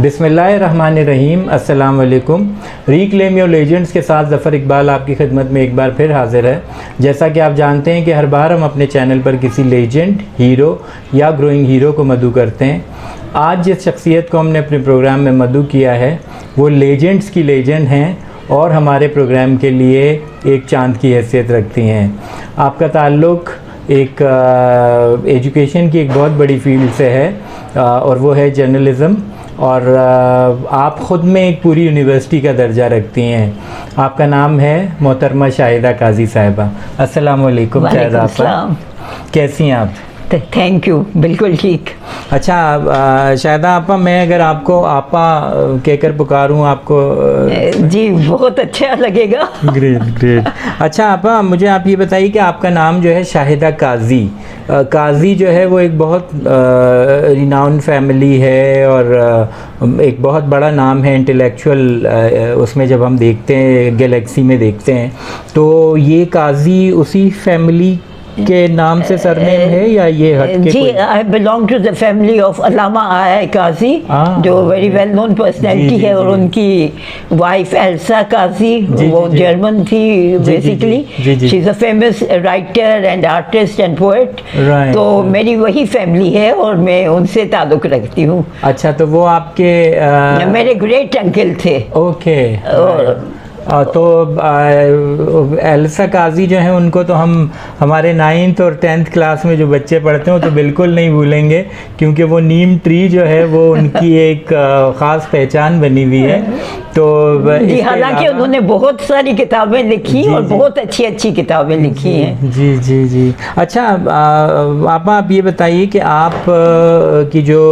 बिस्मिल्लाहिर्रहमानिर्रहीम, अस्सलाम वालेकुम। रीक्लेम योर लेजेंड्स के साथ ज़फ़र इकबाल आपकी खिदमत में एक बार फिर हाज़िर है। जैसा कि आप जानते हैं कि हर बार हम अपने चैनल पर किसी लेजेंड, हीरो या ग्रोइंग हीरो को मदऊ करते हैं। आज जिस शख्सियत को हमने अपने प्रोग्राम में मदऊ किया है वो लेजेंड्स की लेजेंड हैं और हमारे प्रोग्राम के लिए एक चाँद की हैसियत रखती हैं। आपका ताल्लुक़ एक एजुकेशन की एक बहुत बड़ी फील्ड से है और वो है जर्नलिज़म, और आप ख़ुद में एक पूरी यूनिवर्सिटी का दर्जा रखती हैं। आपका नाम है मोहतरमा शाहिदा काजी साहिबा। अस्सलाम वालेकुम शाहिदा आपा, कैसी हैं आप? थैंक यू, बिल्कुल ठीक। अच्छा शाहिदा आपा, मैं अगर आपको आपा कहकर पुकारूं आपको जी बहुत अच्छा लगेगा। Great great. अच्छा आपा, मुझे आप ये बताइए कि आपका नाम जो है शाहिदा काजी, काजी जो है वो एक बहुत रिनाउंड फैमिली है और एक बहुत बड़ा नाम है इंटेलेक्चुअल, उसमें जब हम देखते हैं गैलेक्सी में देखते हैं तो ये काजी उसी फैमिली के नाम से सरनेम है या ये हट के? जी, I belong to the family of Allama आया काजी, जो वेरी वेल नोन पर्सनैलिटी है। और उनकी वाइफ एल्सा काजी, वो जर्मन थी basically. She is a famous writer and artist and poet. तो मेरी वही फैमिली है और मैं उनसे ताल्लुक़ रखती हूँ। अच्छा, तो वो आपके मेरे ग्रेट अंकल थे। ओके। तो एल्सा काजी जो है उनको तो हम हमारे 9th और 10th क्लास में जो बच्चे पढ़ते हैं वो तो बिल्कुल नहीं भूलेंगे, क्योंकि वो नीम ट्री जो है वो उनकी एक ख़ास पहचान बनी हुई है। तो हालांकि उन्होंने बहुत सारी किताबें लिखी और बहुत अच्छी अच्छी किताबें लिखी हैं। जी जी जी। अच्छा आप ये बताइए कि आप की जो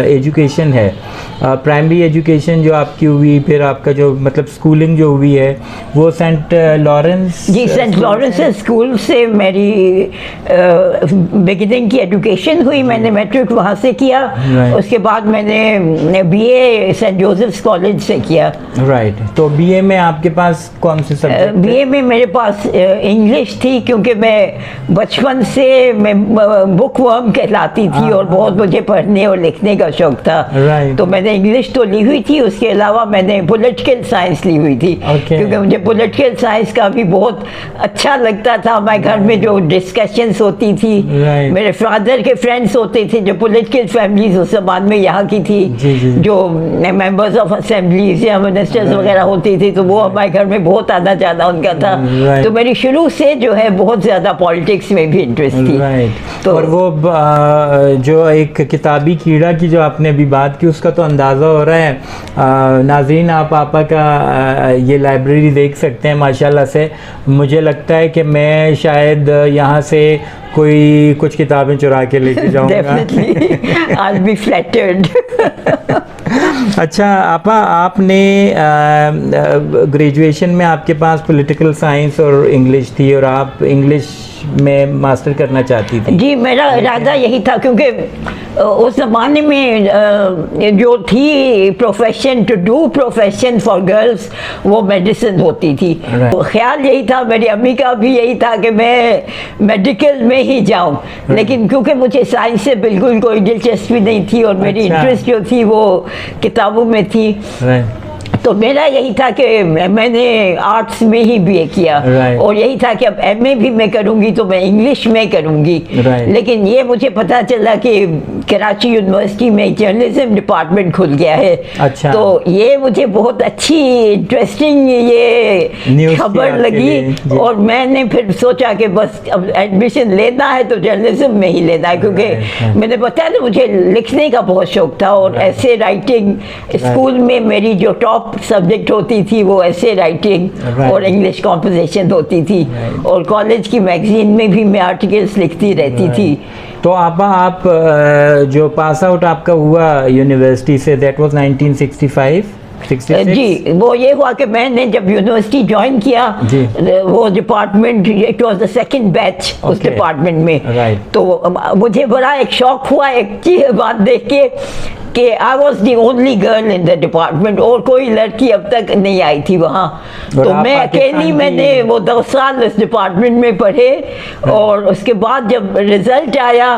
एजुकेशन है, प्राइमरी एजुकेशन जो आपकी हुई, फिर आपका जो मतलब स्कूलिंग जो हुई है वो सेंट लॉरेंस? जी, सेंट लॉरेंस स्कूल से मेरी बिगिनिंग की एजुकेशन हुई। मैंने मैट्रिक वहाँ से किया। उसके बाद मैंने बीए सेंट जोसेफ्स कॉलेज से किया। राइट। तो बीए में आपके पास कौन से सब्जेक्ट? बीए में मेरे पास इंग्लिश थी, क्योंकि मैं बचपन से मैं बुक वर्म कहलाती थी और बहुत मुझे पढ़ने और लिखने का शौक था। तो मैंने इंग्लिश तो ली हुई थी, उसके अलावा मैंने पॉलिटिकल साइंस ली हुई थी। क्योंकि मुझे पॉलिटिकल साइंस का भी बहुत अच्छा लगता था। हमारे घर में जो डिस्कशंस होती थी, मेरे फादर के फ्रेंड्स होते थे जो पॉलिटिकल फैमिलीज उस जमाने में यहाँ की थी, जो मेंबर्स ऑफ असेंबलीज या मिनिस्टर्स वगैरह होती थी, तो वो हमारे घर में बहुत आना जाना उनका था। तो मेरी शुरू से जो है बहुत ज़्यादा पॉलिटिक्स में भी इंटरेस्ट थी। तो और वो जो एक किताबी कीड़ा की जो आपने अभी बात की उसका तो अंदाज़ा हो रहा है। नाज़रीन, आप पापा का ये लाइब्रेरी देख सकते हैं माशाल्लाह से। मुझे लगता है कि मैं शायद यहाँ से कोई कुछ किताबें चुरा के लेके जाऊँगा। I'll be flattered। अच्छा आपा, आपने ग्रेजुएशन में आपके पास पॉलिटिकल साइंस और इंग्लिश थी और आप इंग्लिश में मास्टर करना चाहती थी? जी, मेरा इरादा यही था, क्योंकि उस ज़माने में जो थी profession to do profession for girls, वो मेडिसिन होती थी। तो ख्याल यही था, मेरी अम्मी का भी यही था कि मैं मेडिकल में ही जाऊं। लेकिन क्योंकि मुझे साइंस से बिल्कुल कोई दिलचस्पी नहीं थी और मेरी इंटरेस्ट जो थी वो किताबों में थी, तो मेरा यही था कि मैंने आर्ट्स में ही बीए किया। और यही था कि अब एमए भी मैं करूँगी तो मैं इंग्लिश में करूँगी। लेकिन ये मुझे पता चला कि कराची यूनिवर्सिटी में जर्नलिज्म डिपार्टमेंट खुल गया है। अच्छा। तो ये मुझे बहुत अच्छी इंटरेस्टिंग ये खबर लगी और मैंने फिर सोचा कि बस अब एडमिशन लेना है तो जर्नलिज्म में ही लेना है, क्योंकि मैंने बताया ना मुझे लिखने का बहुत शौक था। और ऐसे राइटिंग स्कूल में मेरी जो टॉप सब्जेक्ट होती थी वो ऐसे राइटिंग और इंग्लिश कॉम्पोजिशन होती थी। और कॉलेज की मैगजीन में भी मैं आर्टिकल्स लिखती रहती थी। तो आप जो पास आउट आपका हुआ यूनिवर्सिटी से, दैट वाज 1965? 66? जी, वो ये हुआ कि मैंने जब यूनिवर्सिटी ज्वाइन किया, वो department, it was the second batch उस डिपार्टमेंट में। तो मुझे बड़ा एक शौक हुआ एक चीज बात देख के कि I was the only girl in the department, और कोई लड़की अब तक नहीं आई थी वहाँ। तो मैं अकेली, मैंने वो 10 साल इस डिपार्टमेंट में पढ़े। और उसके बाद जब रिज़ल्ट आया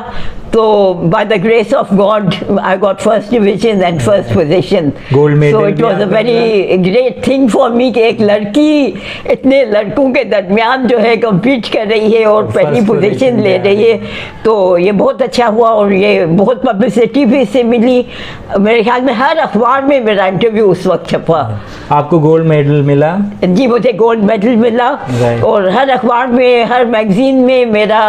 तो by the grace of God I got first division and first position, gold medal so it was a very great thing for me कि एक लड़की इतने लड़कों के दरमियान जो है कम्पीट कर रही है और पहली पोजीशन ले रही है, तो ये बहुत अच्छा हुआ और ये बहुत पब्लिसिटी भी इससे मिली। मेरे ख्याल में हर अखबार में मेरा इंटरव्यू उस वक्त छपा। आपको गोल्ड मेडल मिला? जी, मुझे गोल्ड मेडल मिला और हर अखबार में, हर मैगजीन में मेरा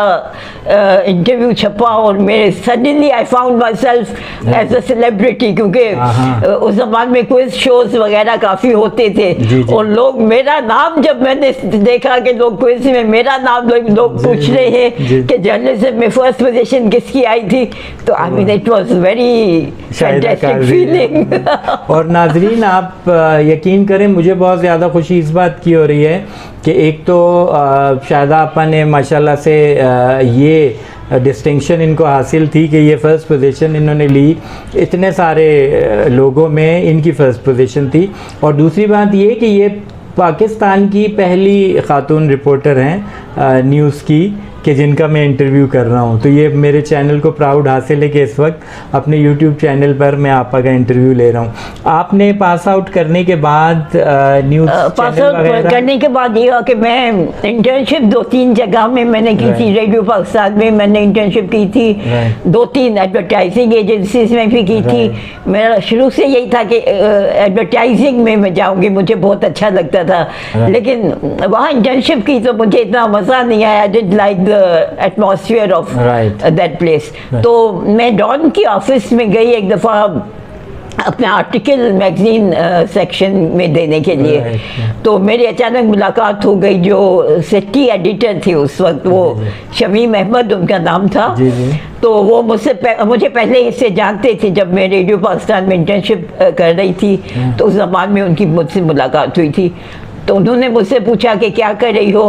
इंटरव्यू छपा और मेरे suddenly I found myself as a celebrity, क्योंकि उस जमाने में क्विज शोज वगैरह काफ़ी होते थे और लोग मेरा नाम, जब मैंने देखा कि लोग क्विज में मेरा नाम लोग पूछ रहे हैं कि जर्नलिज्म में फर्स्ट पोजीशन किसकी आई थी, तो I mean it was very fantastic feeling. और नाजरीन, आप यकीन करें, मुझे बहुत ज़्यादा खुशी इस बात की हो रही है कि एक तो शायदा आपा ने माशाल्लाह से ये डिस्टिंक्शन इनको हासिल थी कि ये फ़र्स्ट पोजीशन इन्होंने ली, इतने सारे लोगों में इनकी फ़र्स्ट पोजीशन थी। और दूसरी बात ये कि ये पाकिस्तान की पहली ख़ातून रिपोर्टर हैं न्यूज़ की कि जिनका मैं इंटरव्यू कर रहा हूँ, तो ये मेरे चैनल को प्राउड हासिल है कि इस वक्त अपने यूट्यूब चैनल पर मैं आपा का इंटरव्यू ले रहा हूँ। आपने पास आउट करने के बाद न्यूज़ पास आउट करने के बाद ये हुआ कि मैं इंटर्नशिप 2-3 जगह में मैंने की थी। रेडियो पाकिस्तान में मैंने इंटर्नशिप की थी, 2-3 एडवर्टाइजिंग एजेंसीज में भी की थी। मेरा शुरू से यही था कि एडवर्टाइजिंग में मैं जाऊँगी, मुझे बहुत अच्छा लगता था, लेकिन वहाँ इंटर्नशिप की तो मुझे इतना मज़ा नहीं आया। I did like atmosphere of that place. तो मैं डॉन की ऑफिस में गई एक दफ़ा अपना आर्टिकल मैगजीन सेक्शन में देने के लिए, तो मेरी अचानक मुलाकात हो गई जो सिटी एडिटर थे उस वक्त, वो शमीम अहमद उनका नाम था। तो वो मुझे पहले से जानते थे, जब मैं रेडियो पाकिस्तान में इंटर्नशिप कर रही थी तो उस ज़माने में उनकी मुझसे मुलाकात हुई थी। तो उन्होंने मुझसे पूछा कि क्या कर रही हो,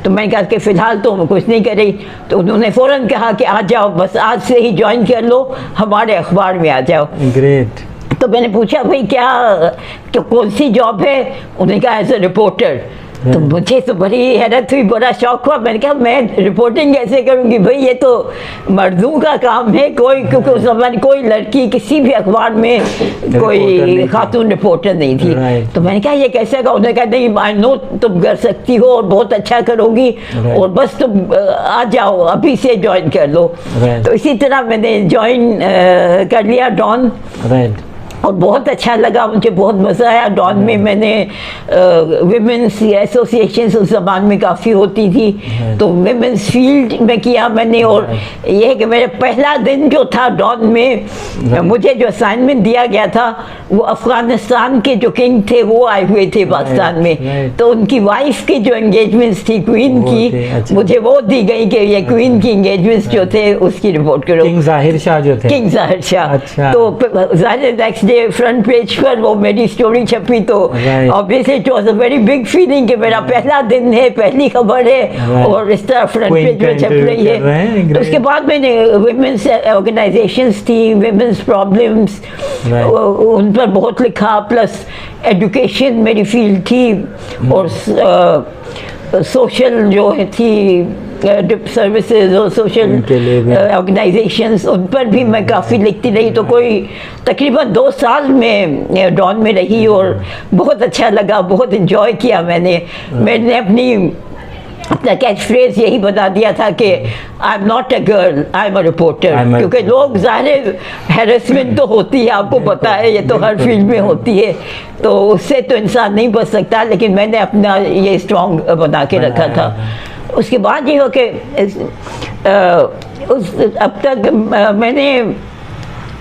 तो मैंने कहा कि फ़िलहाल तो मैं कुछ नहीं कर रही। तो उन्होंने फ़ौरन कहा कि आ जाओ, बस आज से ही ज्वाइन कर लो, हमारे अखबार में आ जाओ। ग्रेट। तो मैंने पूछा भाई क्या कौन सी जॉब है? उन्होंने कहा एज ए रिपोर्टर। तो मुझे तो बड़ी हैरत हुई, बड़ा शौक हुआ। मैंने कहा मैं रिपोर्टिंग कैसे करूँगी भाई, ये तो मर्दों का काम है। क्योंकि उस ज़माने कोई लड़की किसी भी अखबार में कोई खातून रिपोर्टर नहीं थी। तो मैंने कहा ये कैसे होगा? उन्होंने कहा नहीं, आई नो तुम कर सकती हो और बहुत अच्छा करोगी, और बस तुम आ जाओ, अभी से ज्वाइन कर लो। तो इसी तरह मैंने ज्वाइन कर लिया डॉन, और बहुत अच्छा लगा, मुझे बहुत मज़ा आया। डॉन में मैंने विमेंस एसोसिएशंस उस ज़माने में काफ़ी होती थी, तो विमेंस फील्ड में किया मैंने। और ये है कि मेरा पहला दिन जो था डॉन में, मुझे जो असाइनमेंट दिया गया था वो अफ़गानिस्तान के जो किंग थे वो आए हुए थे पाकिस्तान में, तो उनकी वाइफ की जो एंगेजमेंट्स थी क्वीन की, मुझे वो दी गई कि ये क्वीन की एंगेजमेंट्स जो थे उसकी रिपोर्ट करो। किंग ज़ाहिर शाह जो थे, किंग ज़ाहिर शाह। तो ज़ाहिर नेक्स्ट फ्रंट पेज पर वो मेरी स्टोरी छपी, तो obviously it was a very big feeling कि मेरा पहला दिन है, पहली खबर है और इस तरह फ्रंट पेज में छप रही है। उसके बाद मैंने विमेंस ऑर्गेनाइजेशंस थी, विमेंस प्रॉब्लम्स, उन पर बहुत लिखा, प्लस एजुकेशन मेरी फील्ड थी, और सोशल जो थी सर्विसेज और सोशल ऑर्गेनाइजेशंस, उन पर भी मैं काफ़ी लिखती रही। तो कोई तकरीबन 2 साल में डॉन में रही और बहुत अच्छा लगा, बहुत इन्जॉय किया मैंने। मैंने अपना कैच फ्रेज यही बता दिया था कि I am not a girl, I am a reporter, क्योंकि लोग ज़ाहिर हैरेसमेंट तो होती है, आपको पता है, ये तो हर फील्ड में होती है, तो उससे तो इंसान नहीं बच सकता, लेकिन मैंने अपना ये स्ट्रॉन्ग बना के रखा था। उसके बाद ये हो कि अब तक मैंने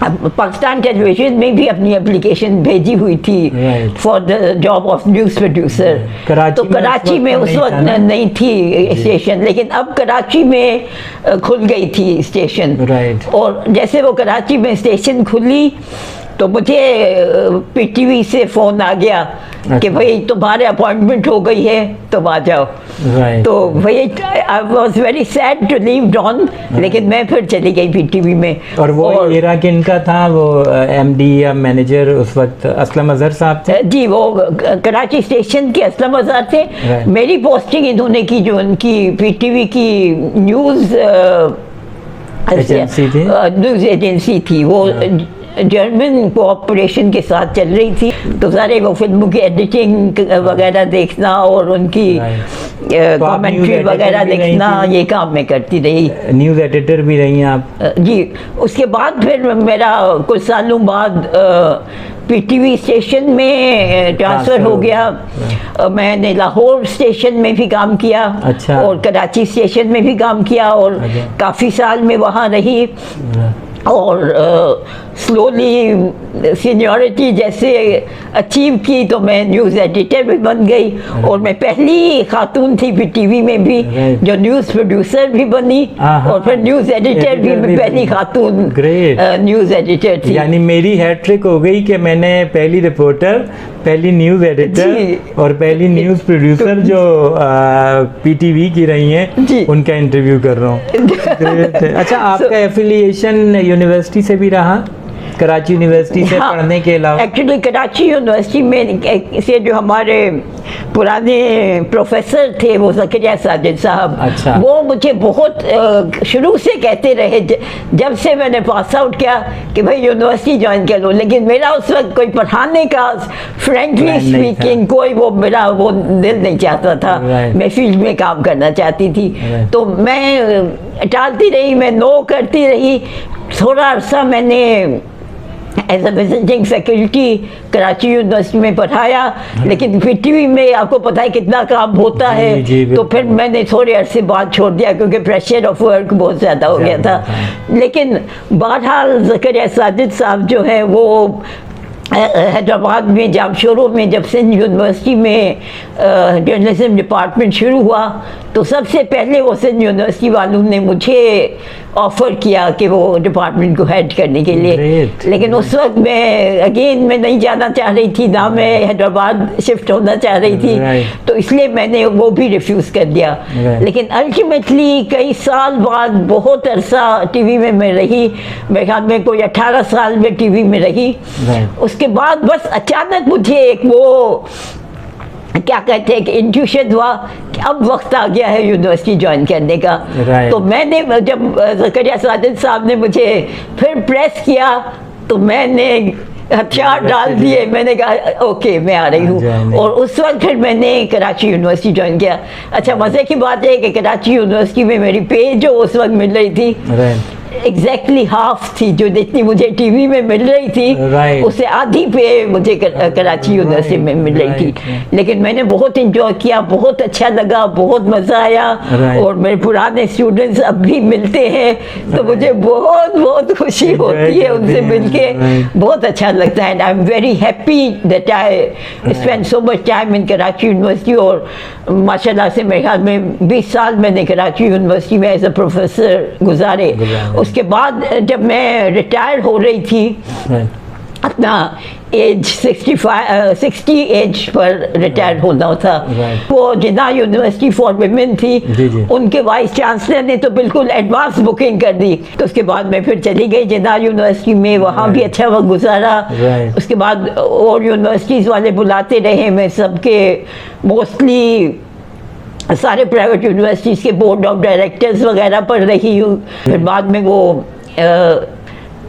पाकिस्तान टेलीविजन में भी अपनी एप्लीकेशन भेजी हुई थी for the job of news producer. तो कराची में उस वक्त नहीं थी स्टेशन, लेकिन अब कराची में खुल गई थी स्टेशन। और जैसे वो कराची में स्टेशन खुली तो मुझे पीटीवी से फ़ोन आ गया कि भाई तुम्हारे अपॉइंटमेंट हो गई है, तुम आ जाओ। तो भाई I was very sad to leave Dawn, लेकिन मैं फिर चली गई पीटीवी में। और वो एरा किनका था, वो एमडी या मैनेजर उस वक्त असलम अजहर साहब थे? जी, वो कराची स्टेशन के असलम अजहर थे। मेरी पोस्टिंग इन्होंने की, जो उनकी पीटीवी की न्यूज़ एजेंसी थी? न्यूज़ एजेंसी थी वो, जर्मन कोऑपरेशन के साथ चल रही थी। तो सारे वो फिल्मों की एडिटिंग वगैरह देखना और उनकी कमेंट्री वगैरह देखना, ये काम मैं करती रही। न्यूज़ एडिटर भी रही हैं आप? जी। उसके बाद फिर मेरा कुछ सालों बाद पीटीवी स्टेशन में ट्रांसफ़र हो गया। मैंने लाहौर स्टेशन में भी काम किया। अच्छा। और कराची स्टेशन में भी काम किया और काफ़ी साल में वहाँ रही। और स्लोली सीनियरिटी जैसे अचीव की तो मैं न्यूज़ एडिटर भी बन गई। और मैं पहली खातून थी पीटीवी में भी जो न्यूज़ प्रोड्यूसर भी बनी और फिर न्यूज़ एडिटर भी मैं पहली खातून न्यूज़ एडिटर थी। यानी मेरी हैट्रिक हो गई कि मैंने पहली रिपोर्टर, पहली न्यूज़ एडिटर और पहली न्यूज़ प्रोड्यूसर जो पीटीवी की रही हैं उनका इंटरव्यू कर रहा हूँ। अच्छा, आपका एफिलिएशन यूनिवर्सिटी से भी रहा? कराची यूनिवर्सिटी से पढ़ने के अलावा? एक्चुअली कराची यूनिवर्सिटी में से जो हमारे पुराने प्रोफेसर थे वो ज़करिया साजिद साहब, अच्छा। वो मुझे बहुत शुरू से कहते रहे जब से मैंने पास आउट किया कि भाई यूनिवर्सिटी ज्वाइन कर लो। लेकिन मेरा उस वक्त कोई पढ़ाने का फ्रेंकली स्पीकिंग कोई मेरा वो दिल नहीं चाहता था। मैं फील्ड में काम करना चाहती थी तो मैं टालती रही, मैं नो करती रही। थोड़ा अर्सा मैंने as a visiting faculty Karachi university में पढ़ाया, लेकिन पीटीवी में आपको पता है कितना काम होता है। तो फिर मैंने थोड़े अरसे बाद छोड़ दिया क्योंकि प्रेशर ऑफ वर्क बहुत ज़्यादा हो गया था। लेकिन बहरहाल ज़करिया साजिद साहब जो है वो हैदराबाद में जामशोरों में जब सिंध यूनिवर्सिटी में जर्नलिज्म डिपार्टमेंट शुरू हुआ तो सबसे पहले वो सिंध यूनिवर्सिटी वालों ने मुझे ऑफ़र किया कि वो डिपार्टमेंट को हेड करने के लिए। लेकिन उस वक्त मैं नहीं जाना चाह रही थी, ना मैं हैदराबाद शिफ्ट होना चाह रही थी। तो इसलिए मैंने वो भी रिफ्यूज़ कर दिया। लेकिन अल्टीमेटली कई साल बाद बहुत अरसा टीवी में मैं रही, मेरे ख्याल में कोई 18 साल में टीवी में रही। उसके बाद बस अचानक मुझे एक वो क्या कहते हैं कि इंट्यूशन हुआ कि अब वक्त आ गया है यूनिवर्सिटी ज्वाइन करने का। तो मैंने जब ज़करिया साजिद साहब ने मुझे फिर प्रेस किया तो मैंने हथियार डाल दिए। मैंने कहा ओके मैं आ रही हूँ। और उस वक्त फिर मैंने कराची यूनिवर्सिटी ज्वाइन किया। अच्छा, मज़े की बात है कि कराची यूनिवर्सिटी में मेरी पे जो उस वक्त मिल रही थी एग्जैक्टली हाफ थी, जो जितनी मुझे टीवी में मिल रही थी उससे आधी पे मुझे कराची यूनिवर्सिटी में मिल रही थी। लेकिन मैंने बहुत इंजॉय किया, बहुत अच्छा लगा, बहुत मज़ा आया। और मेरे पुराने स्टूडेंट्स अब भी मिलते हैं तो मुझे बहुत बहुत खुशी होती है उनसे मिलके, बहुत अच्छा लगता है। I am very happy that I spend so much time in Karachi university. और माशाल्लाह से मेरे ख्याल में 20 साल मैंने कराची यूनिवर्सिटी में एज अ प्रोफेसर गुजारे। उसके बाद जब मैं रिटायर हो रही थी, अपना एज 60 एज पर रिटायर होना था, वो जिन्ना यूनिवर्सिटी फॉर वुमेन थी उनके वाइस चांसलर ने तो बिल्कुल एडवांस बुकिंग कर दी। तो उसके बाद मैं फिर चली गई जिन्ना यूनिवर्सिटी में, वहाँ भी अच्छा वक्त गुजारा। उसके बाद और यूनिवर्सिटीज़ वाले बुलाते रहे, मैं सबके मोस्टली सारे प्राइवेट यूनिवर्सिटीज़ के बोर्ड ऑफ डायरेक्टर्स वगैरह पर रही हूँ। फिर बाद में वो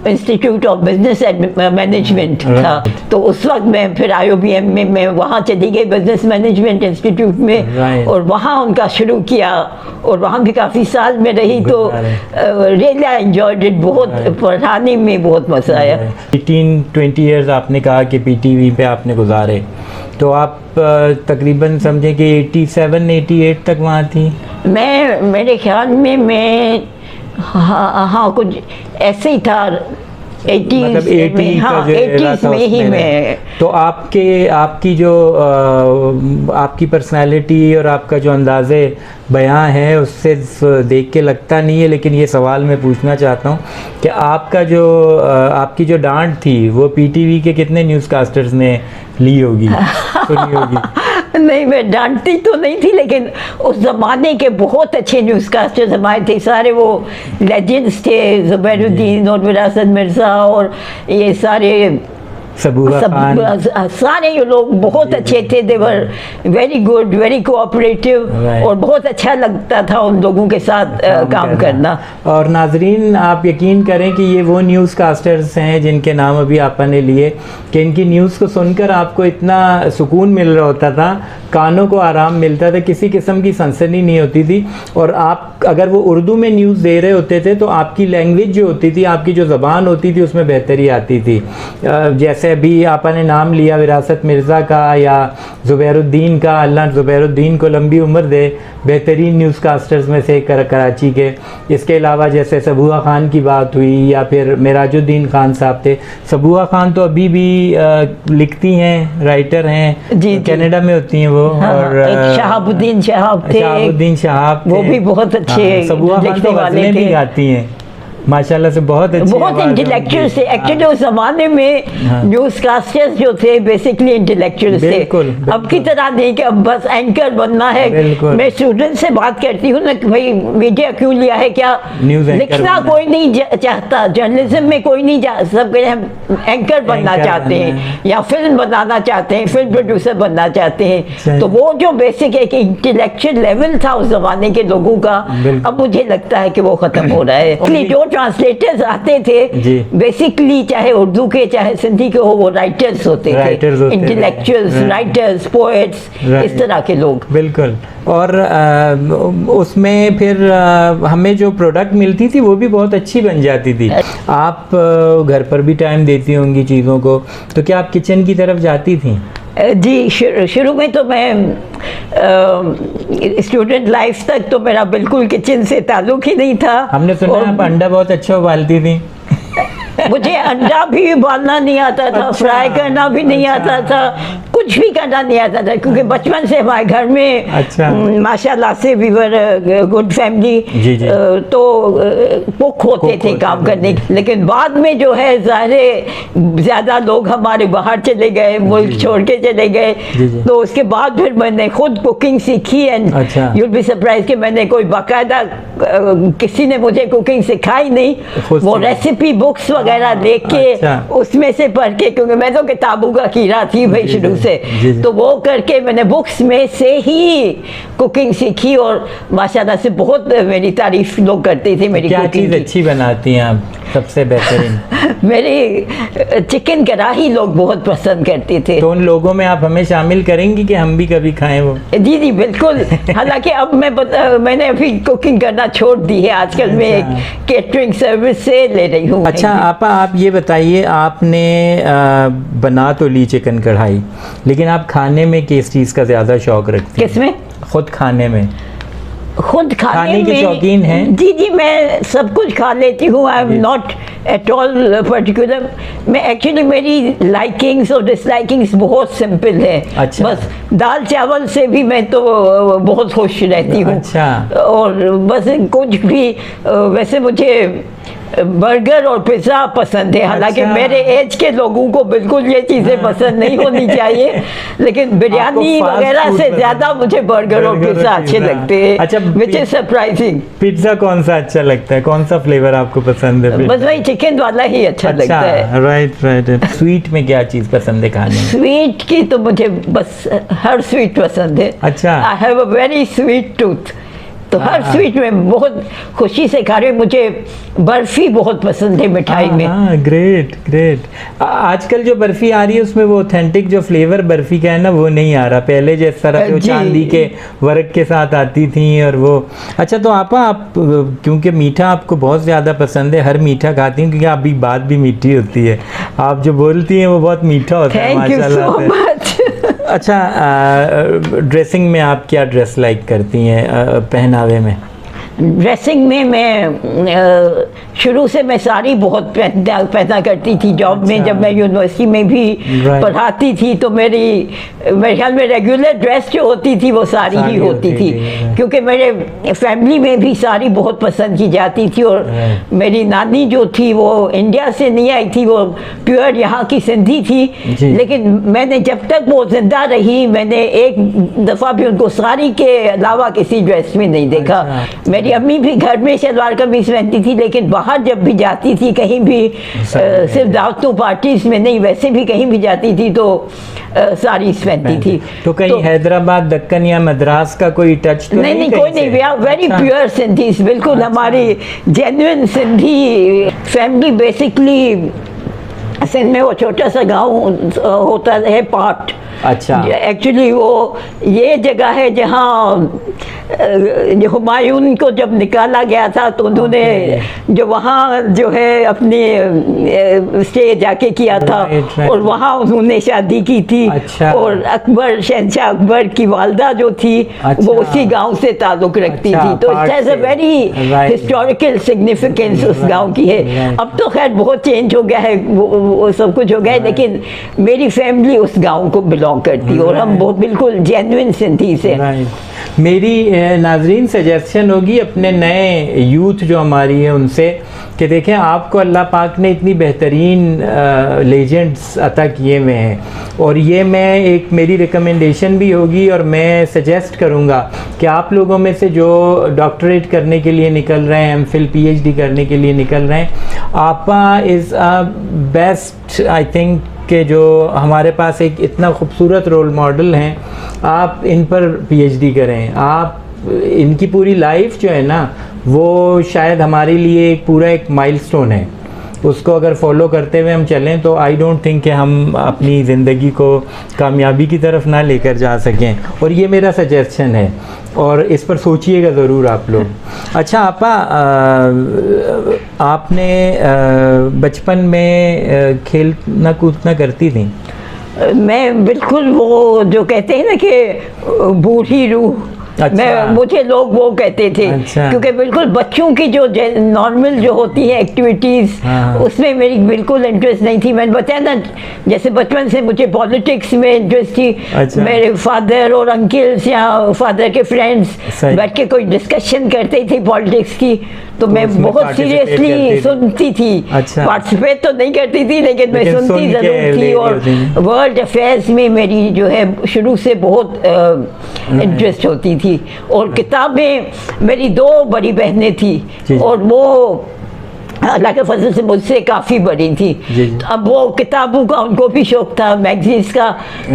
इंस्टीट्यूट ऑफ बिजनेस मैनेजमेंट था तो उस वक्त मैं फिर IOBM में मैं वहाँ चली गई बिजनेस मैनेजमेंट इंस्टीट्यूट में और वहाँ उनका शुरू किया और वहाँ भी काफ़ी साल में रही। तो रियली आई एंजॉयड इट, बहुत पढ़ाने में बहुत मज़ा आया। 18-20 ईयर्स आपने कहा कि PTV पे आपने गुजारे, तो आप तकरीबन समझें कि 87-88 तक वहाँ थी? मेरे ख्याल में मैं हाँ कुछ ऐसे ही था, 80s में ही मैं। तो आपकी जो आपकी पर्सनालिटी और आपका जो अंदाज़े बयां है उससे देख के लगता नहीं है, लेकिन ये सवाल मैं पूछना चाहता हूँ कि आपकी जो डांट थी वो PTV के कितने न्यूज़कास्टर्स ने ली होगी, सुनी होगी? नहीं, मैं डांटती तो नहीं थी, लेकिन उस ज़माने के बहुत अच्छे न्यूज़कास्टर्स हमारे थे, सारे वो लेजेंड्स थे, ज़ुबैरुद्दीन और विरासत मिर्ज़ा और ये सारे सबूहा खान, सारे ये लोग बहुत अच्छे थे, they were very good, very cooperative, Right. और बहुत अच्छा लगता था उन लोगों के साथ काम करना। और नाजरीन, आप यकीन करें कि ये वो न्यूज़ कास्टर्स हैं जिनके नाम अभी आपने लिए, कि इनकी न्यूज़ को सुनकर आपको इतना सुकून मिल रहा होता था, कानों को आराम मिलता था, किसी किस्म की सनसनी नहीं होती थी। और आप अगर वो उर्दू में न्यूज़ दे रहे होते थे तो आपकी लैंग्वेज जो होती थी, आपकी जो ज़बान होती थी, उसमें बेहतरी आती थी। जैसे अभी आपने नाम लिया विरासत मिर्ज़ा का या ज़ुबैरुद्दीन का, अल्लाह ज़ुबैरुद्दीन को लंबी उम्र दे, बेहतरीन न्यूज़ कास्टर्स में से कराची के। इसके अलावा जैसे सबूहा खान की बात हुई, या फिर मिराजुद्दीन खान साहब थे। सबूहा खान तो अभी भी लिखती हैं, राइटर हैं, जी, कनाडा में होती हैं वो। हाँ, और एक शहाबुद्दीन शहाब थे, शहाबुद्दीन शहाब वो थे, भी बहुत अच्छे सबूहा खान लिखने तो वाले गज़लें भी थे, गाती हैं माशाल्लाह से, बहुत अच्छी बहुत आवाज़ है इंटेलेक्चुअल उनकी। थे। एक्चुअली उस जमाने में हाँ। न्यूज कास्टर्स जो थे बेसिकली इंटेलेक्चुअल थे। बिल्कुल, बिल्कुल। अब की तरह नहीं कि अब बस एंकर बनना है। बिल्कुल। मैं स्टूडेंट से बात करती हूँ ना कि भाई मीडिया क्यों लिया है, क्या न्यूज़ एंकर लिखना बनना। कोई नहीं चाहता, जर्नलिज्म में कोई नहीं सब कहे हम एंकर बनना एंकर चाहते बनना हैं या फिल्म बनाना चाहते हैं, फिल्म प्रोड्यूसर बनना चाहते हैं। सही। तो वो जो बेसिक एक इंटेलेक्चुअल लेवल था उस जमाने के लोगों का, बिल्कुल। अब मुझे लगता है कि वो खत्म हो रहा है। जी। जो ट्रांसलेटर्स आते थे जी। बेसिकली चाहे उर्दू के चाहे सिंधी के हो, वो राइटर्स होते राइटर्स थे, होते थे। Intellectuals, Right. राइटर्स, पोएट्स, इस तरह के लोग। बिल्कुल। और उसमें फिर हमें जो प्रोडक्ट मिलती थी वो भी बहुत अच्छी बन जाती थी। आप घर पर भी टाइम देती होंगी चीज़ों को, तो क्या आप किचन की तरफ जाती थी? जी, शुरू में तो मैं स्टूडेंट लाइफ तक तो मेरा बिल्कुल किचन से ताल्लुक ही नहीं था। हमने सुना और आप अंडा बहुत अच्छा उबालती थी। मुझे अंडा भी उबालना नहीं आता था, अच्छा, फ्राई करना भी नहीं आता था, कुछ भी करना नहीं आता था, क्योंकि बचपन से हमारे घर में अच्छा। माशाल्लाह से वी वर गुड फैमिली, जी, जी। तो कुक होते थे काम करने। लेकिन बाद में जो है ज़ाहिर ज़्यादा लोग हमारे बाहर चले गए, मुल्क छोड़ के चले गए, जी, जी। तो उसके बाद फिर मैंने खुद कुकिंग सीखी। एंड अच्छा। यूल बी सरप्राइज कि मैंने कोई बाकायदा किसी ने मुझे कुकिंग सिखाई नहीं, खुद वो से। रेसिपी बुक्स वगैरह देख के अच्छा। उसमें से पढ़ के, क्योंकि मैं तो किताबों का कीड़ा थी भाई जी, शुरू जी, से, जी, जी। तो वो करके मैंने बुक्स में से ही कुकिंग सीखी। और माशाल्लाह से बहुत मेरी तारीफ लोग करते थे मेरी क्या कुकिंग चीज़ की। अच्छी बनाती हैं आप सबसे बेहतरीन? मेरी चिकन कढ़ाई लोग बहुत पसंद करते थे। तो उन लोगों में आप हमें शामिल करेंगी कि हम भी कभी खाएं वो? जी जी बिल्कुल। हालांकि अब मैंने अभी कुकिंग करना छोड़ दी है, आजकल मैं एक केटरिंग सर्विस से ले रही हूँ। अच्छा आपा, आप ये बताइए, आपने बना तो ली चिकन कढ़ाई, लेकिन आप खाने में किस चीज़ का ज़्यादा शौक रखती हैं? किसमें? खुद खाने में? खुद खाने खाने के में शौकीन हैं? जी जी, मैं सब कुछ खा लेती हूँ। I am not at all particular. मैं एक्चुअली मेरी लाइकिंग्स और डिसलाइकिंग्स बहुत सिंपल है। अच्छा। बस दाल चावल से भी मैं तो बहुत खुश रहती हूँ। अच्छा। और बस कुछ भी वैसे मुझे बर्गर और पिज़्ज़ा पसंद है। हालांकि अच्छा। मेरे एज के लोगों को बिल्कुल ये चीज़ें पसंद नहीं होनी चाहिए, लेकिन बिरयानी फास्ट वगैरह फूड से पसंद ज़्यादा मुझे बर्गर और बर्गर और पिज़्ज़ा अच्छे पिज़्ज़ा। लगते हैं। अच्छा, विच इज सरप्राइजिंग। पिज्ज़ा कौन सा अच्छा लगता है? कौन सा फ्लेवर आपको पसंद है? बस वही चिकन वाला ही अच्छा लगता है। Right right. स्वीट में क्या चीज़ पसंद है खाने में? स्वीट की तो मुझे बस हर स्वीट पसंद है। अच्छा। I have a very sweet tooth, तो हर हाँ। स्वीट में बहुत खुशी से खा रही हूँ। मुझे बर्फी बहुत पसंद है मिठाई में। हाँ, ग्रेट ग्रेट। आजकल जो बर्फी आ रही है उसमें वो ऑथेंटिक जो फ्लेवर बर्फी का है ना, वो नहीं आ रहा। पहले जिस तरह से वो जी। चांदी के वर्क के साथ आती थी और वो। अच्छा, तो आप क्योंकि मीठा आपको बहुत ज़्यादा पसंद है, हर मीठा खाती हैं, क्योंकि आपकी बात भी मीठी होती है, आप जो बोलती हैं वो बहुत मीठा होता है थैंक यू माशाल्लाह सो से। मच। अच्छा, ड्रेसिंग में आप क्या ड्रेस लाइक करती हैं पहनावे में? ड्रेसिंग में मैं शुरू से मैं साड़ी बहुत पहना करती थी। जॉब में अच्छा। जब मैं यूनिवर्सिटी में भी Right. पढ़ाती थी तो मेरे ख्याल में रेगुलर ड्रेस जो होती थी वो साड़ी ही होती थी, right. क्योंकि मेरे फैमिली में भी साड़ी बहुत पसंद की जाती थी। और Right. मेरी नानी जो थी वो इंडिया से नहीं आई थी, वो प्योर यहाँ की सिंधी थी। जी। लेकिन मैंने जब तक वो जिंदा रही मैंने एक दफ़ा भी उनको साड़ी के अलावा किसी ड्रेस में नहीं देखा। अच्छा। मेरी मेरी अम्मी भी घर में शलवार कमीज पहनती थी, लेकिन बाहर जब भी जाती थी कहीं भी, सिर्फ दावतों पार्टीज में नहीं, वैसे भी कहीं भी जाती थी तो साड़ी पहनती थी। तो कहीं हैदराबाद, दक्कन या मद्रास का कोई टच तो नहीं, कोई नहीं। We are very pure Sindhis, बिल्कुल हमारी genuine Sindhi family. Basically Sindh में वो छोटा सा गांव होता है पाट। अच्छा। एक्चुअली वो ये जगह है जहाँ हुमायूं को जब निकाला गया था तो उन्होंने जो वहाँ जो है अपने स्टे जाके किया था, और वहाँ उन्होंने शादी की थी। अच्छा। और अकबर, शहंशाह अकबर की वालदा जो थी, अच्छा, वो उसी गांव से ताल्लुक रखती थी। तो it has a very historical significance उस गांव की है। अब तो खैर बहुत चेंज हो गया है, वो सब कुछ हो गया है, लेकिन मेरी फैमिली उस गांव को बिलोंग करती है, और हम बहुत बिल्कुल जेन्युइन सिंधी से। मेरी नाजरीन सजेशन होगी अपने नए यूथ जो हमारी है उनसे, कि देखें आपको अल्लाह पाक ने इतनी बेहतरीन लेजेंड्स अता किए हुए हैं, और ये मैं एक मेरी रिकमेंडेशन भी होगी, और मैं सजेस्ट करूँगा कि आप लोगों में से जो डॉक्टरेट करने के लिए निकल रहे हैं, एमफिल पीएचडी करने के लिए निकल रहे हैं, आपा is a best I think कि जो हमारे पास एक इतना खूबसूरत रोल मॉडल हैं, आप इन पर पीएचडी करें। आप इनकी पूरी लाइफ जो है ना, वो शायद हमारे लिए एक माइलस्टोन है। उसको अगर फॉलो करते हुए हम चलें तो आई डोंट थिंक कि हम अपनी ज़िंदगी को कामयाबी की तरफ ना लेकर जा सकें, और ये मेरा सजेशन है, और इस पर सोचिएगा ज़रूर आप लोग। अच्छा आपा, आपने बचपन में खेलना कूदना करती थी? मैं बिल्कुल वो जो कहते हैं ना कि बूढ़ी रूह, अच्छा। मुझे लोग वो कहते थे। अच्छा। क्योंकि बिल्कुल बच्चों की जो नॉर्मल जो होती है एक्टिविटीज़, उसमें मेरी बिल्कुल इंटरेस्ट नहीं थी। मैंने बताया ना, जैसे बचपन से मुझे पॉलिटिक्स में इंटरेस्ट थी। अच्छा। मेरे फादर और अंकल्स या फादर के फ्रेंड्स बैठ के कोई डिस्कशन करते थे पॉलिटिक्स की, तो मैं बहुत सीरियसली सुनती थी। अच्छा। पार्टिसिपेट तो नहीं करती थी, लेकिन मैं सुनती ज़रूर थी। और वर्ल्ड अफेयर्स में मेरी जो है शुरू से बहुत इंटरेस्ट होती थी। और किताबें, मेरी 2 बड़ी बहनें थी, और वो अल्लाह के फजल से मुझसे काफ़ी बड़ी थी। अब वो किताबों का उनको भी शौक था, मैगजीन्स का।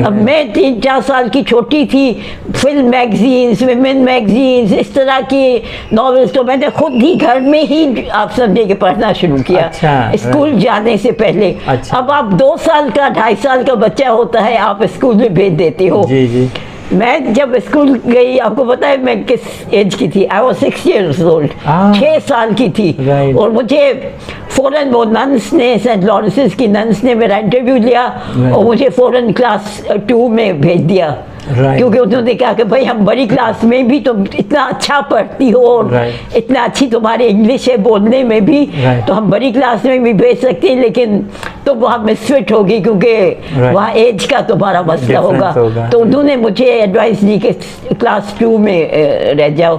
अब मैं 3-4 साल की छोटी थी, फिल्म मैगजीन्स, विमेन मैगजीन्स, इस तरह की नॉवेल्स तो मैंने खुद ही घर में ही आप समझे कि पढ़ना शुरू किया। अच्छा, स्कूल जाने से पहले। अच्छा। अब आप 2 साल का, 2.5 साल का बच्चा होता है, आप स्कूल में भेज देते हो। जी जी। मैं जब स्कूल गई, आपको पता है मैं किस एज की थी? आई वॉज 6 years old, 6 साल की थी। और मुझे फ़ौरन वो नन्स ने, सेंट लॉरेंसेस की नन्स ने मेरा इंटरव्यू लिया, और मुझे फ़ौरन क्लास 2 में भेज दिया। क्योंकि उन्होंने कहा कि भाई हम बड़ी क्लास में भी तुम इतना अच्छा पढ़ती हो, और इतना अच्छी तुम्हारी इंग्लिश है बोलने में भी, तो हम बड़ी क्लास में भी भेज सकते हैं, लेकिन तो वहाँ मिसफिट होगी, क्योंकि वहाँ एज का तुम्हारा मसला होगा। तो उन्होंने मुझे एडवाइस दी कि क्लास 2 में रह जाओ।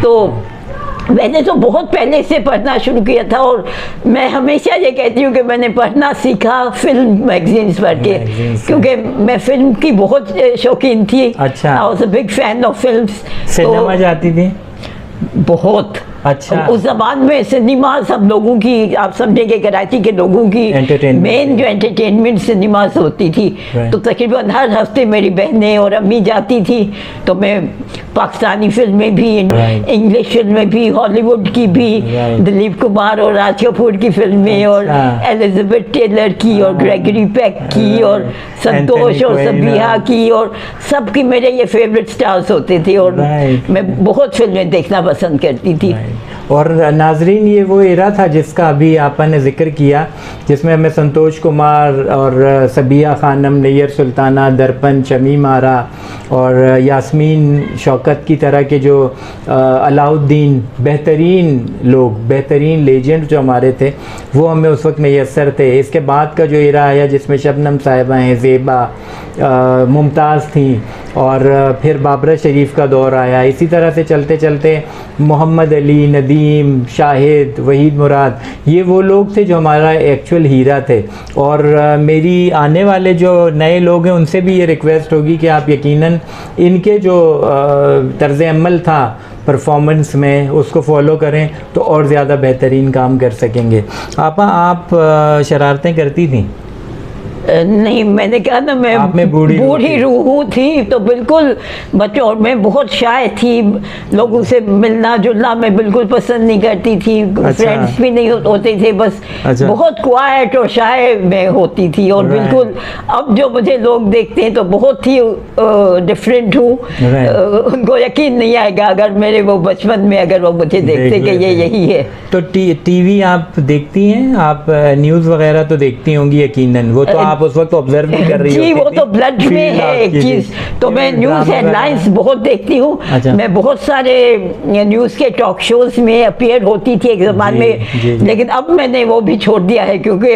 तो मैंने तो बहुत पहले से पढ़ना शुरू किया था, और मैं हमेशा ये कहती हूँ कि मैंने पढ़ना सीखा फिल्म मैगजीन्स पढ़ के, क्योंकि मैं फिल्म की बहुत शौकीन थी। अच्छा। I was a big fan of films. Cinema जाती थी बहुत। अच्छा। उस जमाने में सिनेमा सब लोगों की, आप समझेंगे कराची के लोगों की मेन जो एंटरटेनमेंट सिनेमास होती थी। तो तकरीबन हर हफ्ते मेरी बहनें और अम्मी जाती थी, तो मैं पाकिस्तानी फिल्में भी, इंग्लिश फिल्में भी, हॉलीवुड की भी, दिलीप कुमार और राज कपूर की फिल्में, और एलिजाबेथ टेलर की, और ग्रेगरी पेक की, और संतोष और सबिहा की, और सबकी मेरे ये फेवरेट स्टार्स होते थे, और मैं बहुत फिल्में देखना पसंद करती थी। और नाजरीन, ये वो एरा था जिसका अभी आपने जिक्र किया, जिसमें हमें संतोष कुमार और सबिया खानम, नैयर सुल्ताना, दर्पण, शमीम आरा और यास्मीन शौकत की तरह के जो अलाउद्दीन बेहतरीन लोग, बेहतरीन लेजेंड जो हमारे थे, वो हमें उस वक्त मैसर थे। इसके बाद का जो एरा आया जिसमें शबनम साहिबा हैं, ज़ेबा, मुमताज़ थी, और फिर बाबरा शरीफ का दौर आया। इसी तरह से चलते चलते मोहम्मद अली, नदीम, शाहिद, वहीद मुराद, ये वो लोग थे जो हमारा एक्चुअल हीरा थे। और मेरी आने वाले जो नए लोग हैं उनसे भी ये रिक्वेस्ट होगी कि आप यकीनन इनके जो तर्ज़ अमल था परफॉर्मेंस में, उसको फॉलो करें तो और ज़्यादा बेहतरीन काम कर सकेंगे। आपा, आप शरारतें करती थी? नहीं, मैंने कहा ना, मैं आप में बूढ़ी रूह थी, तो बिल्कुल बच्चों, और मैं बहुत शाय थी, लोगों से मिलना जुलना मैं बिल्कुल पसंद नहीं करती थी। अच्छा। फ्रेंड्स भी नहीं होते थे, बस अच्छा। बहुत क्वाइट और शाय मैं होती थी। और बिल्कुल अब जो मुझे लोग देखते हैं तो बहुत ही डिफरेंट हूँ। उनको यकीन नहीं आएगा अगर मेरे वो बचपन में अगर वो मुझे देखते कि ये यही है। तो टीवी आप देखती हैं? आप न्यूज़ वगैरह तो देखती होंगी यकीनन, वो तो आप उस वक्त ऑब्जर्व भी कर रही जी, होती वो थी। तो ब्लड में है एक चीज। तो मैं न्यूज़ हेडलाइंस बहुत देखती हूँ। अच्छा। मैं बहुत सारे न्यूज़ के टॉक शोज में अपीयर होती थी एक ज़माने में, लेकिन अब मैंने वो भी छोड़ दिया है, क्योंकि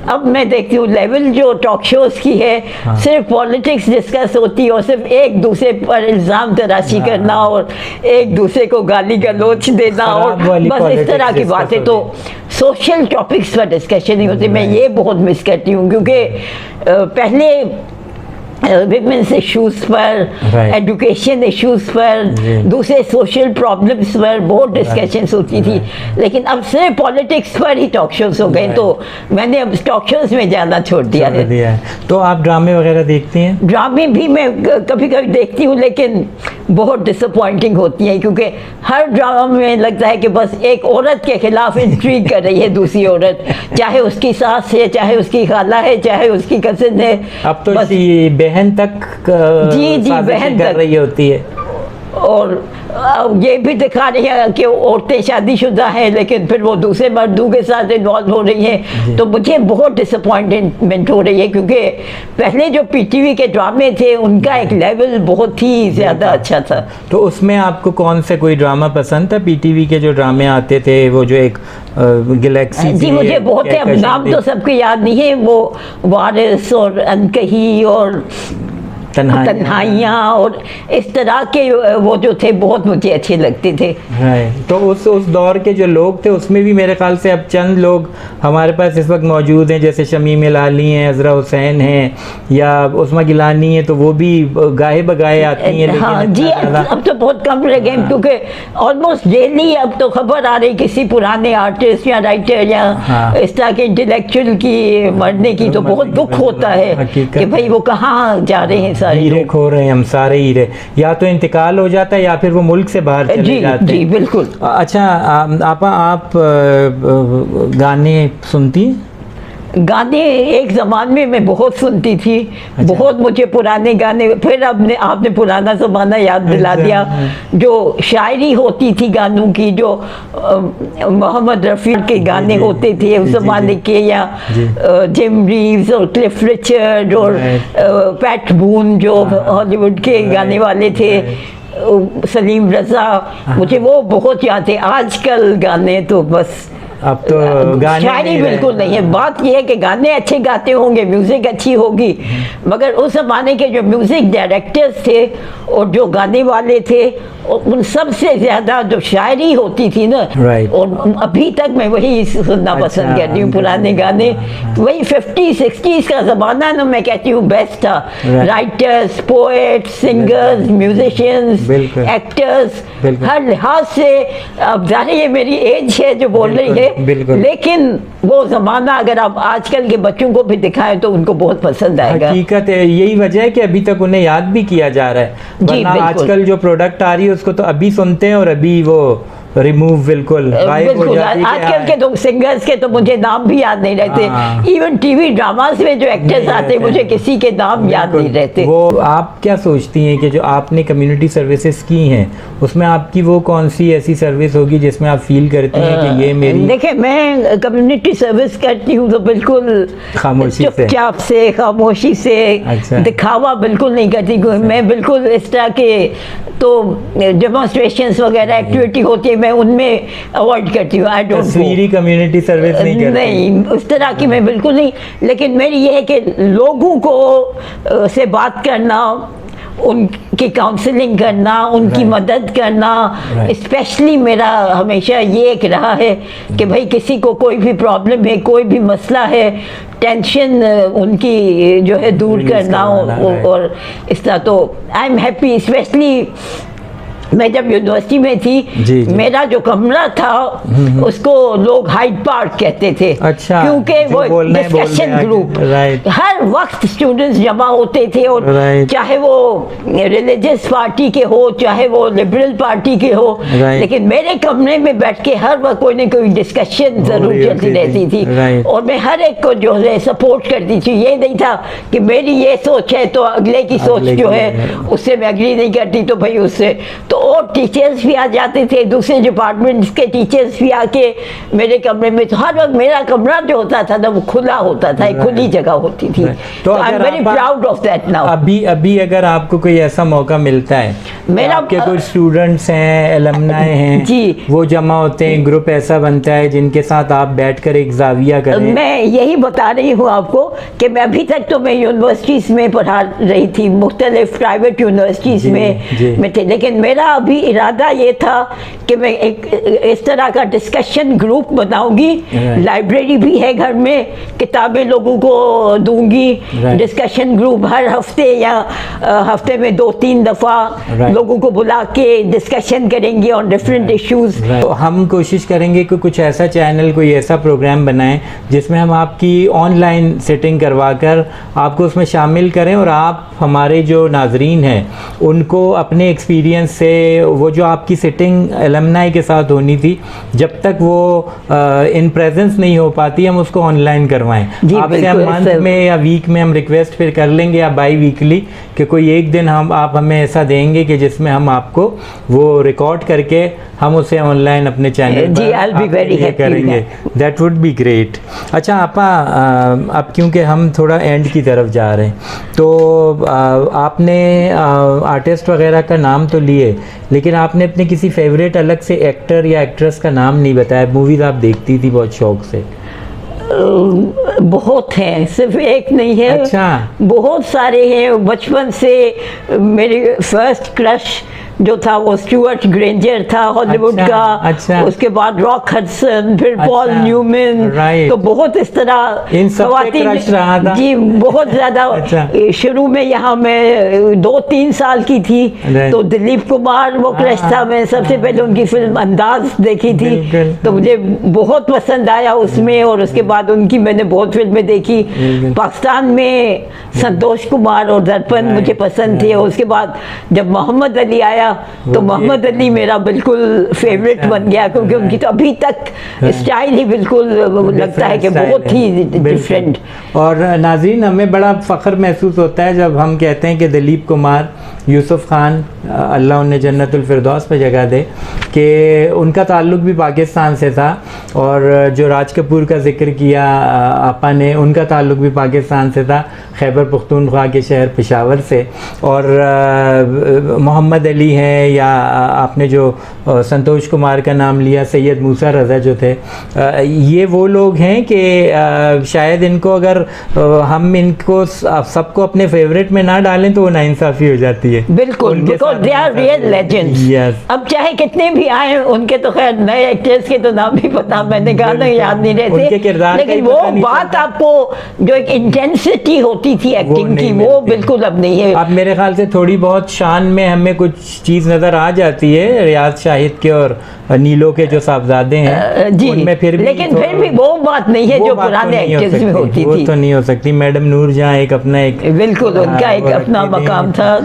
अब मैं देखती हूँ लेवल जो टॉक शोज की है, सिर्फ पॉलिटिक्स डिस्कस होती है और सिर्फ एक दूसरे पर इल्ज़ाम तराशी करना और एक दूसरे को गाली गलौच देना और बस इस तरह की बातें। तो सोशल टॉपिक्स पर डिस्कशन नहीं होती। मैं ये बहुत मिस करती हूँ, क्योंकि पहले विमेंस इश्यूज़ पर, एजुकेशन इश्यूज़ पर, दूसरे सोशल प्रॉब्लम्स पर बहुत डिस्कशंस होती थी, लेकिन अब सिर्फ पॉलिटिक्स पर ही टॉक शोज हो गए। तो मैंने अब टॉक शोज में जाना छोड़ दिया है। तो आप ड्रामे वगैरह देखती हैं? ड्रामे भी मैं कभी कभी देखती हूँ, लेकिन बहुत डिसअपॉइंटिंग होती हैं, क्योंकि हर ड्रामा में लगता है कि बस एक औरत के खिलाफ इंट्रीग कर रही है दूसरी औरत, चाहे उसकी सास है, चाहे उसकी खाला है, चाहे उसकी कजिन है। अब तो बहन तक जी बहन कर रही होती है। और ये भी दिखा रही है कि औरतें शादीशुदा हैं, लेकिन फिर वो दूसरे मर्दों के साथ इन्वॉल्व हो रही हैं। तो मुझे बहुत डिसअपॉइंटमेंट हो रही है, क्योंकि पहले जो पीटीवी के ड्रामे थे उनका एक लेवल बहुत ही ज़्यादा अच्छा था। तो उसमें आपको कौन से कोई ड्रामा पसंद था? पीटीवी के जो ड्रामे आते थे, वो जो एक गैलेक्सी, जी मुझे बहुत है, अब नाम तो सबके याद नहीं है, वो वारिस और अनकही और तन्हाइयाँ और इस तरह के वो जो थे बहुत मुझे अच्छे लगते थे। तो उस दौर के जो लोग थे उसमें भी मेरे ख्याल से अब चंद लोग हमारे पास इस वक्त मौजूद हैं, जैसे शमीम लाली हैं, अजरा हुसैन हैं या उस्मा गिलानी है, तो वो भी गाहे बगाए आती हैं। हाँ जी, अब तो बहुत कम रह गए, क्योंकि ऑलमोस्ट डेली अब तो खबर आ रही किसी पुराने आर्टिस्ट या राइटर या इस तरह के इंटेलेक्चुअल की मरने की, तो बहुत दुख होता है कि भाई वो कहाँ जा रहे हैं। हीरे खो रहे हैं हम, सारे हीरे, या तो इंतकाल हो जाता है या फिर वो मुल्क से बाहर चले जाते हैं। जी बिल्कुल। अच्छा आप गाने सुनती हैं? गाने एक ज़माने में मैं बहुत सुनती थी। अच्छा। बहुत मुझे पुराने गाने, फिर आपने पुराना ज़माना याद दिला दिया। जो शायरी होती थी गानों की, जो मोहम्मद रफ़ी के गाने होते थे उस ज़माने के, या जिम रीव्स और क्लिफ रिचर्ड और पैट बून जो हॉलीवुड के गाने वाले थे, सलीम रज़ा, मुझे वो बहुत याद थे। आजकल गाने तो बस अब तो गाने शायरी बिल्कुल नहीं है। बात यह है कि गाने अच्छे गाते होंगे, म्यूज़िक अच्छी होगी, मगर उस ज़माने के जो म्यूज़िक डायरेक्टर्स थे और जो गाने वाले थे, उन सबसे ज़्यादा जो शायरी होती थी ना, और अभी तक मैं वही सुनना पसंद करती हूँ, पुराने गाने। वही 50s 60s का ज़माना ना, मैं कहती हूँ बेस्ट था। Writers, poets, singers, musicians, actors, हर लिहाज से। अब जाने ये मेरी एज है जो बोल रही है, लेकिन वो ज़माना अगर आप आजकल के बच्चों को भी दिखाएं तो उनको बहुत पसंद आएगा। हकीकत है, यही वजह है कि अभी तक उन्हें याद भी किया जा रहा है, वरना आजकल जो प्रोडक्ट आ रही है उसको तो अभी सुनते हैं और अभी वो रिमूव बिल्कुल गायब हो जाती है। आजकल के तो सिंगर्स के तो मुझे नाम भी याद नहीं रहते। इवन टीवी ड्रामास में जो एक्टर्स आते हैं मुझे किसी के नाम याद नहीं रहते। वो आप क्या सोचती हैं कि जो आपने कम्युनिटी सर्विसेज की हैं उसमें आपकी वो कौन सी ऐसी सर्विस होगी जिसमें आप फील करती हैं कि ये मेरी? देखिए, मैं कम्युनिटी सर्विस करती हूँ तो बिल्कुल खामोशी चुपचाप से, खामोशी से, दिखावा बिल्कुल नहीं करती। मैं बिल्कुल इस तरह के तो डेमोन्स्ट्रेशंस वगैरह एक्टिविटी होती है, मैं उनमें अवॉइड करती हूँ। आई डोंट तस्वीरी कम्युनिटी सर्विस नहीं करती? नहीं, उस तरह की मैं बिल्कुल नहीं। लेकिन मेरी ये है कि लोगों को से बात करना, उनकी काउंसलिंग करना, उनकी मदद करना, स्पेशली मेरा हमेशा ये एक रहा है कि भाई किसी को कोई भी प्रॉब्लम है, कोई भी मसला है, टेंशन उनकी जो है दूर करना और इस तरह। तो आई एम हैप्पी, स्पेशली मैं जब यूनिवर्सिटी में थी, जी, जी। मेरा जो कमरा था उसको लोग हाइड पार्क कहते थे। अच्छा, क्योंकि जो वो बोलना है, बोल डिस्कशन रहे ग्रुप, राइट। हर वक्त स्टूडेंट्स जमा होते थे, और राइट। चाहे वो रिलीजियस पार्टी के हो, चाहे वो लिबरल पार्टी के हो, राइट। लेकिन मेरे कमरे में बैठ के हर वक्त कोई ना कोई डिस्कशन जरूर रही चलती होती रहती थी। थी। राइट। और मैं हर एक को जो है सपोर्ट करती थी। ये नहीं था कि मेरी ये सोच है तो अगले की सोच अगले जो की है है। उससे मैं एग्री नहीं करती तो भाई उससे। तो और टीचर्स भी आ जाते थे, दूसरे डिपार्टमेंट्स के टीचर्स भी आके मेरे कमरे में। तो हर वक्त मेरा कमरा जो होता था ना वो खुला होता था, एक खुली जगह होती थी। तो I am very proud of that now. अभी अगर आपको कोई ऐसा मौका मिलता है, मेरा आपके कोई स्टूडेंट्स हैं, एलमनाई हैं, जी, वो जमा होते हैं, ग्रुप ऐसा बनता है जिनके साथ आप बैठकर एक जाविया करें। मैं यही बता रही हूँ आपको कि मैं अभी तक तो मैं यूनिवर्सिटीज़ में पढ़ा रही थी, मुख्तलिफ प्राइवेट यूनिवर्सिटीज़ में थे, लेकिन मेरा अभी इरादा ये था कि मैं एक इस तरह का डिस्कशन ग्रुप बनाऊंगी। लाइब्रेरी भी है घर में, किताबें लोगों को दूंगी। डिस्कशन ग्रुप हर हफ्ते या हफ्ते में 2-3 दफ़ा लोगों को बुला के डिस्कशन करेंगे ऑन डिफरेंट इश्यूज। तो हम कोशिश करेंगे कि कुछ ऐसा चैनल, कोई ऐसा प्रोग्राम बनाएं जिसमें हम आपकी ऑनलाइन सेटिंग करवाकर आपको उसमें शामिल करें, और आप हमारे जो नाजरीन हैं उनको अपने एक्सपीरियंस से, वो जो आपकी सिटिंग एलमनाई के साथ होनी थी, जब तक वो इन प्रेजेंस नहीं हो पाती, हम उसको ऑनलाइन करवाएं। आपसे हम मंथ में या वीक में हम रिक्वेस्ट फिर कर लेंगे, या बाई वीकली, कि कोई एक दिन आप हमें ऐसा देंगे कि जिसमें हम आपको वो रिकॉर्ड करके हम उसे ऑनलाइन अपने चैनल पर करेंगे। That would be great. अच्छा आपा, अब क्योंकि हम थोड़ा एंड की तरफ जा रहे हैं, तो आपने आर्टिस्ट वगैरह का नाम तो लिए, लेकिन आपने अपने किसी फेवरेट अलग से एक्टर या एक्ट्रेस का नाम नहीं बताया। मूवीज़ आप देखती थी बहुत शौक से? बहुत हैं, सिर्फ एक नहीं है। अच्छा। बहुत सारे हैं। बचपन से मेरी फर्स्ट क्रश जो था वो स्टुअर्ट ग्रेंजर था, हॉलीवुड का। अच्छा। उसके बाद रॉक हडसन, फिर पॉल न्यूमैन। तो बहुत इस तरह इन सब पे क्रश रहा था। जी, बहुत ज़्यादा। अच्छा। शुरू में यहाँ मैं 2-3 साल की थी तो दिलीप कुमार वो क्रश था। मैं सबसे पहले उनकी फिल्म अंदाज देखी थी, तो मुझे बहुत पसंद आया उसमें, और उसके बाद उनकी मैंने बहुत फिल्में देखी। पाकिस्तान में संतोष कुमार और दर्पण मुझे पसंद थे। उसके बाद जब मोहम्मद अली आया तो मोहम्मद अली मेरा बिल्कुल फेवरेट बन गया, क्योंकि उनकी तो अभी तक स्टाइल ही बिल्कुल लगता है कि बहुत ही डिफरेंट। और नाज़रीन, हमें बड़ा फ़ख्र महसूस होता है जब हम कहते हैं कि दिलीप कुमार, यूसुफ खान, अल्लाह उन्हें जन्नतुल फिरदौस पे जगह दे, कि उनका ताल्लुक़ भी पाकिस्तान से था। और जो राज कपूर का जिक्र किया आपा ने, उनका ताल्लुक़ भी पाकिस्तान से था, खैबर पख्तूनख्वा के शहर पेशावर से। और मोहम्मद अली हैं, या आपने जो संतोष कुमार का नाम लिया, सैयद मूसा रज़ा जो थे, ये वो लोग हैं कि शायद इनको अगर हम इनको सबको अपने फेवरेट में ना डालें तो वो नाइंसाफ़ी हो जाती है। बिल्कुल, because they are real legends. अब चाहे कितने भी आए, उनके तो खैर नए एक्टर्स के तो नाम भी पता, मैंने गाना याद नहीं रहते, लेकिन वो बात आपको जो एक इंटेंसिटी होती थी एक्टिंग की, वो बिल्कुल अब नहीं है। अब मेरे ख्याल से थोड़ी बहुत शान में हमें कुछ चीज़ नज़र आ जाती है रियाज शाहिद के और नीलो के जो साहबजादे हैं जी, उनमें, फिर भी लेकिन फिर भी वो बात नहीं है जो पुराने एक्टर्स में होती थी। वो तो नहीं हो सकती। मैडम नूर जहाँ एक अपना एक बिल्कुल उनका एक अपना मकाम था।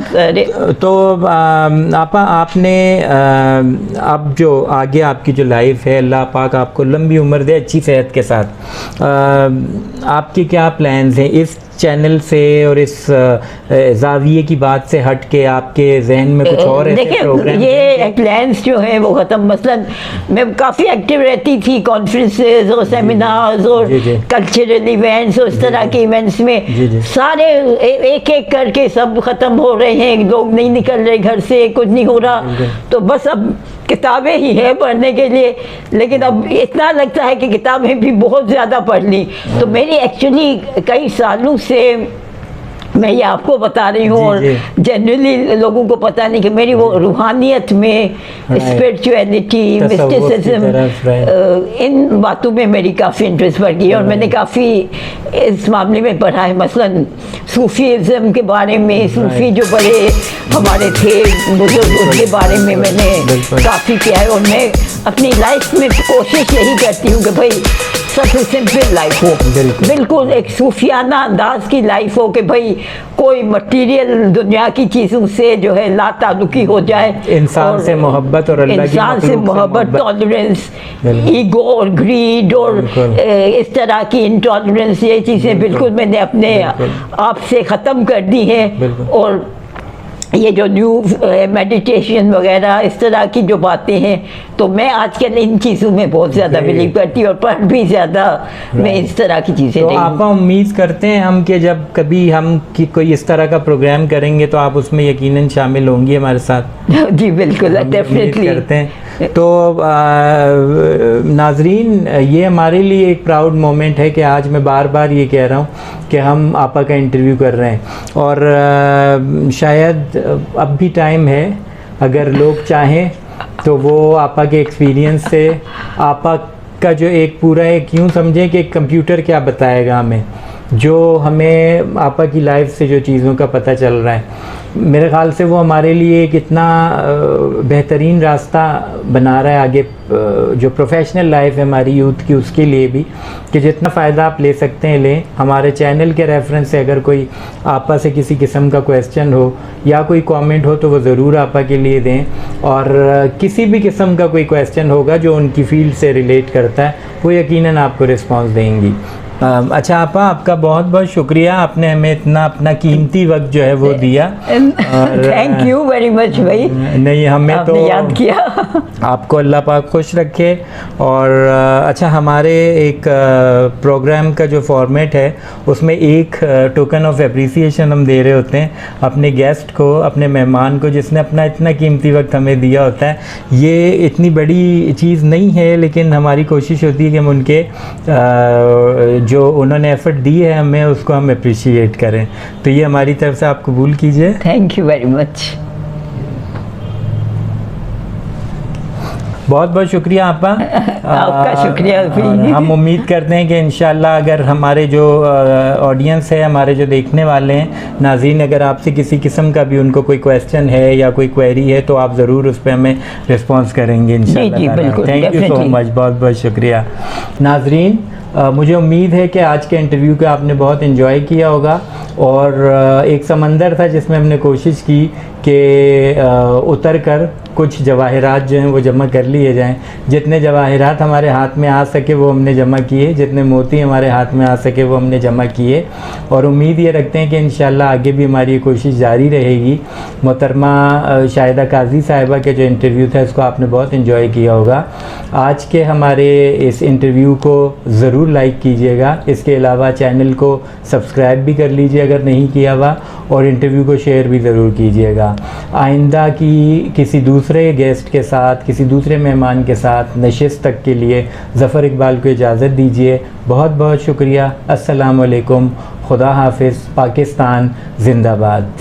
तो आपा, आपने अब जो आगे आपकी जो लाइफ है, अल्लाह पाक आपको लंबी उम्र दे अच्छी सेहत के साथ, आपके क्या प्लान्स हैं इस चैनल से और इस जाविये की बात से हट के? आपके जहन में कुछ और ऐसे प्रोग्राम? ये प्लान्स जो है वो ख़त्म। मसलन मैं काफ़ी एक्टिव रहती थी कॉन्फ्रेंसेस और सेमिनार्स और कल्चरल इवेंट्स और इस तरह के इवेंट्स में। सारे एक एक करके सब ख़त्म हो रहे हैं, लोग नहीं निकल रहे घर से, कुछ नहीं हो रहा। तो बस अब किताबें ही है पढ़ने के लिए, लेकिन अब इतना लगता है कि किताबें भी बहुत ज़्यादा पढ़ ली। तो मेरी एक्चुअली कई सालों से मैं ये आपको बता रही हूँ, और जी। जनरली लोगों को पता नहीं कि मेरी वो रूहानियत में, स्पिरिचुअलिटी, तसव्वुफ की मिस्टिसिज्म, तरफ, इन बातों में मेरी काफ़ी इंटरेस्ट बढ़ गई, और मैंने काफ़ी इस मामले में पढ़ा है। मसलन सूफीज़म के बारे में, सूफी जो बड़े हमारे थे बुजुर्ग, उनके बारे में मैंने काफ़ी किया है। और मैं अपनी लाइफ में कोशिश यही करती हूँ कि भाई सबसे सिंपल लाइफ हो, बिल्कुल एक सूफियाना अंदाज की लाइफ हो, कि भाई कोई मटेरियल दुनिया की चीज़ों से जो है ला ताल्लुकी हो जाए, इंसान से मोहब्बत और अल्लाह की इंसान से मोहब्बत, टॉलरेंस, ईगो और ग्रीड और इस तरह की इंटॉलरेंस, ये चीज़ें बिल्कुल मैंने अपने आप से ख़त्म कर दी हैं। और ये जो न्यू मेडिटेशन वगैरह इस तरह की जो बातें हैं, तो मैं आजकल इन चीज़ों में बहुत ज़्यादा बिलीव करती हूँ, और पढ़ भी ज़्यादा मैं इस तरह की चीज़ें तो नहीं। आप उम्मीद करते हैं हम कि जब कभी हम कोई इस तरह का प्रोग्राम करेंगे तो आप उसमें यकीनन शामिल होंगी हमारे साथ? जी बिल्कुल, हम उम्मीद डेफिनेटली करते हैं। तो नाजरीन, ये हमारे लिए एक प्राउड मोमेंट है कि आज मैं बार बार ये कह रहा हूँ कि हम आपा का इंटरव्यू कर रहे हैं, और शायद अब भी टाइम है, अगर लोग चाहें तो वो आपा के एक्सपीरियंस से, आपा का जो एक पूरा एक यूँ समझें कि कंप्यूटर क्या बताएगा हमें, जो हमें आपा की लाइफ से जो चीज़ों का पता चल रहा है, मेरे ख़्याल से वो हमारे लिए एक इतना बेहतरीन रास्ता बना रहा है आगे, जो प्रोफेशनल लाइफ है हमारी यूथ की, उसके लिए भी, कि जितना फ़ायदा आप ले सकते हैं लें। हमारे चैनल के रेफरेंस से अगर कोई आपा से किसी किस्म का क्वेश्चन हो या कोई कमेंट हो तो वो ज़रूर आपा के लिए दें, और किसी भी किस्म का कोई क्वेश्चन होगा जो उनकी फील्ड से रिलेट करता है, वो यकीनन आपको रिस्पॉन्स देंगी। अच्छा आपा, आपका बहुत बहुत शुक्रिया, आपने हमें इतना अपना कीमती वक्त जो है वो दिया। थैंक यू वेरी मच भाई, नहीं, हमें तो याद किया। आपको अल्लाह पाक खुश रखे। और अच्छा, हमारे एक प्रोग्राम का जो फॉर्मेट है उसमें एक टोकन ऑफ एप्रिसिएशन हम दे रहे होते हैं अपने गेस्ट को, अपने मेहमान को, जिसने अपना इतना कीमती वक्त हमें दिया होता है। ये इतनी बड़ी चीज़ नहीं है, लेकिन हमारी कोशिश होती है कि हम उनके जो उन्होंने एफर्ट दी है हमें, उसको हम अप्रिशिएट करें। तो ये हमारी तरफ से आप कबूल कीजिए। Thank you very much. बहुत बहुत शुक्रिया आपा। आपका शुक्रिया भी। हम उम्मीद करते हैं कि इंशाल्लाह अगर हमारे जो ऑडियंस है, हमारे जो देखने वाले हैं नाज़रीन, अगर आपसे किसी किस्म का भी उनको कोई क्वेश्चन है या कोई क्वेरी है तो आप ज़रूर उस पर हमें रिस्पॉन्स करेंगे इंशाल्लाह। थैंक यू सो मच, बहुत बहुत शुक्रिया। नाज़रीन, मुझे उम्मीद है कि आज के इंटरव्यू को आपने बहुत इन्जॉय किया होगा, और एक समंदर था जिसमें हमने कोशिश की कि उतर कर कुछ जवाहरात जो हैं वो जमा कर लिए जाएं। जितने जवाहरात हमारे हाथ में आ सके वो हमने जमा किए, जितने मोती हमारे हाथ में आ सके वो हमने जमा किए, और उम्मीद ये रखते हैं कि इंशाल्लाह आगे भी हमारी ये कोशिश जारी रहेगी। मोहतरमा शाहिदा काजी साहिबा के जो इंटरव्यू था इसको आपने बहुत इन्जॉय किया होगा। आज के हमारे इस इंटरव्यू को ज़रूर लाइक कीजिएगा, इसके अलावा चैनल को सब्सक्राइब भी कर लीजिए अगर नहीं किया हुआ, और इंटरव्यू को शेयर भी ज़रूर कीजिएगा। आइंदा की किसी दूसरे गेस्ट के साथ, किसी दूसरे मेहमान के साथ नशिस्त तक के लिए ज़फ़र इकबाल को इजाज़त दीजिए। बहुत बहुत शुक्रिया। अस्सलाम वालेकुम, खुदा हाफिज़, पाकिस्तान ज़िंदाबाद।